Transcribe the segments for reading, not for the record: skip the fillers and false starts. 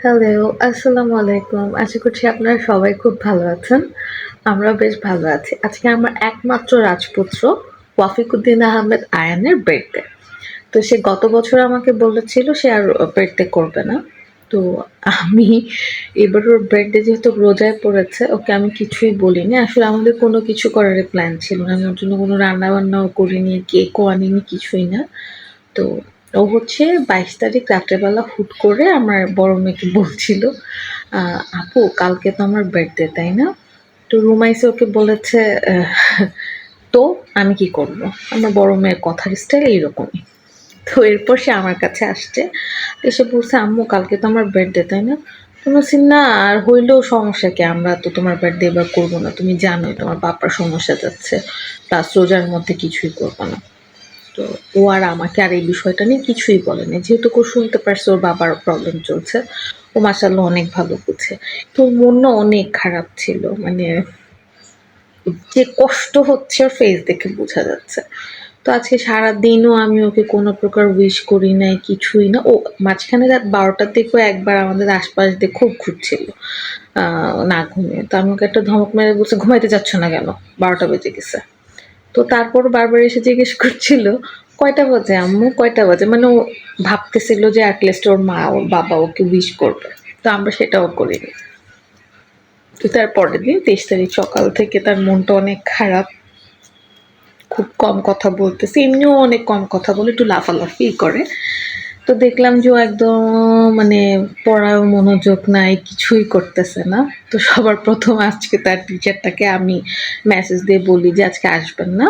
Hello, আসসালামু আলাইকুম। আশা করছি আপনারা সবাই খুব ভালো আছেন। আমরাও বেশ ভালো আছি। আজকে আমার একমাত্র রাজপুত্র ওয়াফিকুদ্দিন আহমেদ আয়ানের বার্থডে। তো সে গত বছর আমাকে বলেছিল সে আর বার্থডে করবে না। তো আমি এবার ওর বার্থডে যেহেতু রোজায় পড়েছে, ওকে আমি কিছুই বলিনি। আসলে আমাদের কোনো কিছু করারই প্ল্যান ছিল না। আমি ওর জন্য কোনো রান্না-বান্নাও করিনি, কেকও আনিনি, কিছুই না। তো ও হচ্ছে ২২ তারিখ রাত্রেবেলা হুট করে আমার বড় মেয়েকে বলছিল, আপু কালকে তো আমার বার্থডে, তাই না? তো রুমাইসা ওকে বলেছে, আহ, তো আমি কি করব? আমার বড় মেয়ের কথার স্টাইল এইরকমই। তো এরপর সে আমার কাছে আসছে, এসে বলছে, আম্মু কালকে তো আমার বার্থডে, তাই না? তো বলছি, না আর হইলেও সমস্যা কি, আমরা তো তোমার বার্থডে এবার করবো না, তুমি জানোই তোমার পাপার সমস্যা যাচ্ছে, প্লাস রোজার মধ্যে কিছুই করবো না। তো ও আর আমাকে আর এই বিষয়টা নিয়ে কিছুই বলেনি, যেহেতু ও শুনতে পারছে ওর বাবার প্রবলেম চলছে। ও মাসাল্লাহ অনেক ভালো বুঝে। তো ওর মন না অনেক খারাপ ছিল, মানে যে কষ্ট হচ্ছে ওর ফেস দেখে বোঝা যাচ্ছে। তো আজকে সারাদিনও আমি ওকে কোনো প্রকার উইশ করি নাই, কিছুই না। ও মাঝখানে রাত ১২টার দিকেও একবার আমাদের আশপাশ দিয়ে খুব ঘুরছিল, না ঘুমিয়ে। তো আমি ওকে একটা ধমক মেরে বলছি, ঘুমাইতে যাচ্ছ না কেন, ১২টা বেজে গেছে। তো তারপরও বারবার এসে জিজ্ঞেস করছিল, কয়টা বাজে আম্মু, কয়টা বাজে? মানে ও ভাবতেছিল যে অ্যাটলিস্ট ওর মা ওর বাবা ওকে উইশ করবে। তো আমরা সেটাও করিনি। তো তার পরের দিন ২৩ তারিখ সকাল থেকে তার মনটা অনেক খারাপ, খুব কম কথা বলতেছে, এমনিও অনেক কম কথা বলে, একটু লাফালাফি করে। তো দেখলাম যে ও একদম, মানে পড়ায় মনোযোগ নাই, কিছুই করতেছে না। তো সবার প্রথম আজকে তার টিচারটাকে আমি মেসেজ দিয়ে বলি যে আজকে আসবেন না।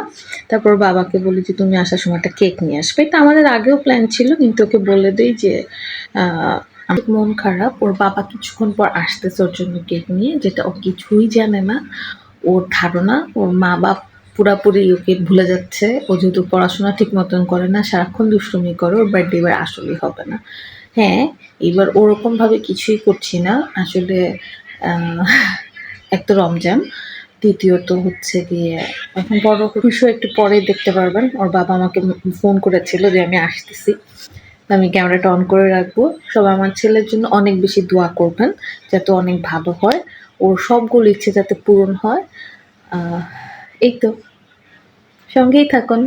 তারপর বাবাকে বলি যে তুমি আসার সময় একটা কেক নিয়ে আসবে। এটা আমাদের আগেও প্ল্যান ছিল, কিন্তু ওকে বলে দিই যে আমার মন খারাপ, ওর বাবা কিছুক্ষণ পর আসতেছে ওর জন্য কেক নিয়ে, যেটা ও কিছুই জানে না। ওর ধারণা ওর মা বাপ পুরাপুরি ওকে ভুলে যাচ্ছে। ও যেহেতু পড়াশোনা ঠিক মতন করে না, সারাক্ষণ দুষ্টুমি করে, ওর বার্থডে এবার আসলেই হবে না। হ্যাঁ, এবার ওরকমভাবে কিছুই করছি না। আসলে আহ এক তো রমজান, দ্বিতীয়ত হচ্ছে গিয়ে এখন বড় বিষয় একটু পরেই দেখতে পারবেন। ওর বাবা আমাকে ফোন করেছিল যে আমি আসতেছি। তো আমি ক্যামেরাটা অন করে রাখবো। সবাই আমার ছেলের জন্য অনেক বেশি দোয়া করবেন, যাতে অনেক ভালো হয়। ওর সবগুলো ইচ্ছে যাতে পূরণ হয়। আহ এই তো, সঙ্গেই থাকুন।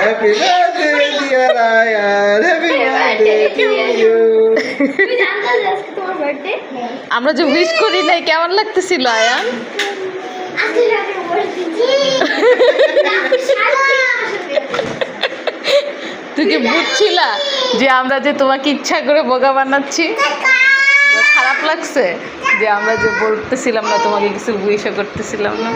Happy birthday, dear Ryan. Happy birthday to you. আমরা যে উইশ করি নাই, কেমন লাগতেছিল আয়ান? তুই কি বুঝছিলা যে আমরা যে তোমাকে ইচ্ছা করে বোকা বানাচ্ছি? খারাপ লাগছে যে আমরা যে বলতেছিলাম না, তোমাকে কিছু উইশও করতেছিলাম না।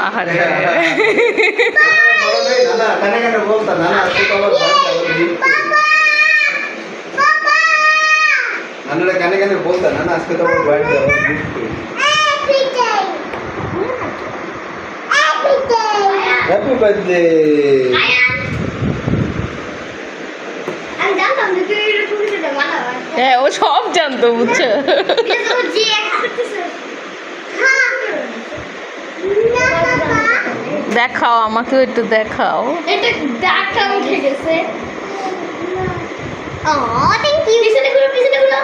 আহারে নানা কানে কানে বলতা নানা আজকে তো আমার নানারা কানে কানে বলতা নানা আজকে তো আমার বার্থডে হ্যাপি বার্থডে হ্যাঁ, ও সব জানতো, বুঝছো? দেখাও, আমাকেও একটু দেখাও। এটা ডাটা উঠে গেছে। ও থ্যাংক ইউ। পিছনে ঘুরো, পিছনে ঘুরো।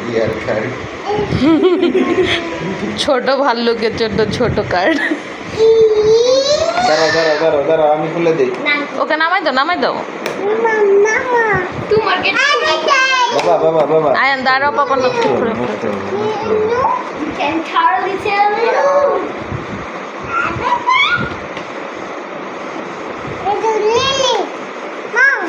ডিয়ার কার্ড ছোট ভাল্লুকের জন্য ছোট কার্ড। দাঁড়াও দাঁড়াও দাঁড়াও দাঁড়াও আমি খুলে দিই। ওকে নামাই দাও, নামাই দাও। তোমার কে বাবা বাবা বাবা আয়ান দাঁড়াও, পাপা নষ্ট করে can hardly tell it all. It's a lily. Mom.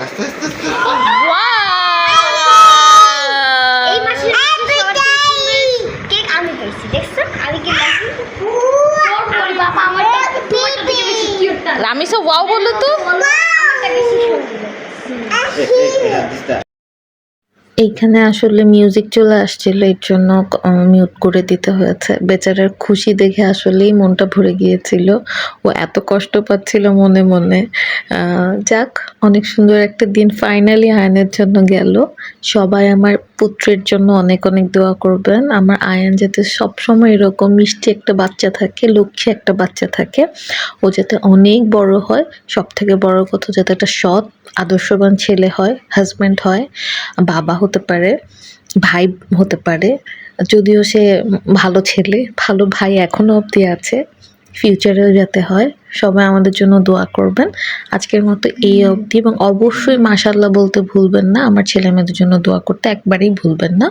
আস্তে আস্তে আস্তে কেক আমি পাইছি দেখছো আমি কেক বাবা আমার তোমারটা থেকে বেশি কিউট না রামিসা ওয়াও বলো তো। আমারটা বেশি সুন্দর দিস্তা এইখানে আসলে মিউজিক চলে আসছিল, এর জন্য মিউট করে দিতে হয়েছে। বেচারার খুশি দেখে আসলেই মনটা ভরে গিয়েছিল, ও এত কষ্ট পাচ্ছিল মনে মনে। যাক, অনেক সুন্দর একটা দিন ফাইনালি আয়নের জন্য গেল। সবাই আমার পুত্রের জন্য অনেক অনেক দোয়া করবেন। আমার আয়ন যাতে সবসময় এরকম মিষ্টি একটা বাচ্চা থাকে, লক্ষ্মী একটা বাচ্চা থাকে, ও যাতে অনেক বড় হয়। সব থেকে বড় কথা যাতে একটা সৎ আদর্শবান ছেলে হয়, হাজব্যান্ড হয়, বাবা হতে পারে, ভাই হতে পারে। যদিও সে ভালো ছেলে, ভালো ভাই এখনো অবধি আছে, ফিউচারেও যাতে হয়। সবাই আমাদের জন্য দোয়া করবেন। আজকের মতো এই অবধি, এবং অবশ্যই মাশাআল্লাহ বলতে ভুলবেন না, আমার ছেলে মেয়েদের জন্য দোয়া করতে একবারেই ভুলবেন না।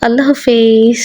আল্লাহ হাফেজ।